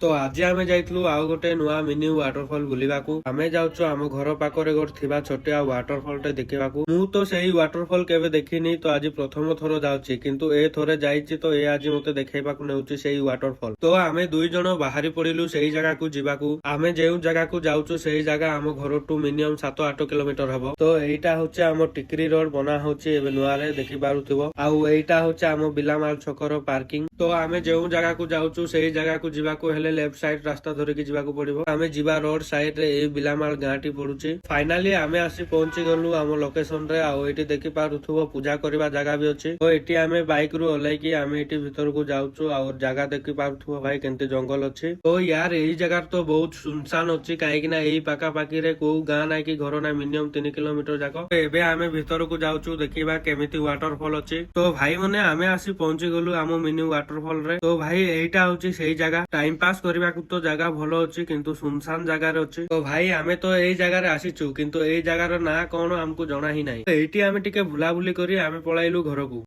तो आज आम जाइलु आउ गोटे नुआ मिनी वाटरफॉल बुलिबाकू आमे जाउछु आम घर पाखरे गोटे थिबा छोटिया वाटरफॉल टे देखिबाकू मु तो सेही वाटरफॉल केबे देखिनी तो आज प्रथम थर जाउछि किंतु ए थरे जाइछि तो ए आज मते देखाइबाकू नेउछि सेही वाटरफॉल। तो आमे दुई जण बाहरी पड़िलु सेही जगह को जिबाकू आमे जेउ जगह को जाउछु सेही जगह आम घर टू मिनिमम 7-8 किलोमीटर हबो। तो एइटा होछि आम टिकरी रोड बना होछि एबे नुआ रे देखि पारुथिबो आउ एइटा होछि आम बिलामाल छकर पार्किंग। तो आमे जेउ जगह को जाउछु सेही जगह को जिबाकू लेफ्ट साइड रास्ता धरिकी जीवाकू पड़िबो। आमे जीवा रोड साइड रे ए बिलामाल गाँटी पड़ुछि। फाइनाली आमे आसी पहुंची गलु आम लोकेशन रे आउ एटी देखि पारुथुबो पूजा करबा जगह भी अछि। तो एटी आमे बाइक रु ओलाइकी आमे एटी भीतर को जाउछु और जगह देखि पारुथुबो भाई केनते जंगल अछि। तो यार एही जगह तो बहुत सुनसान अछि काहेकि ना एही पाका पाकी रे को गाँ ना कि घर ना मिनिमम 3 किलोमीटर जाको। एबे आमे भीतर को जाउछु देखिबा केमिति वाटरफॉल अछि। तो भाई माने आमे आसी पहुंची गलु आम मिनी वाटरफॉल रे। तो भाई एइटा होछि सेही जगह टाइम पास करबा तो जगह भलो अछि किंतु सुनसान जगह अछि। तो भाई आमे तो एई जगह रे आसीचु किंतु एई जगह रो ना कोन हमकु जणा ही नाही। एइटी आमे टिके बुलाबुली करी आमे पळाइलु घरकू।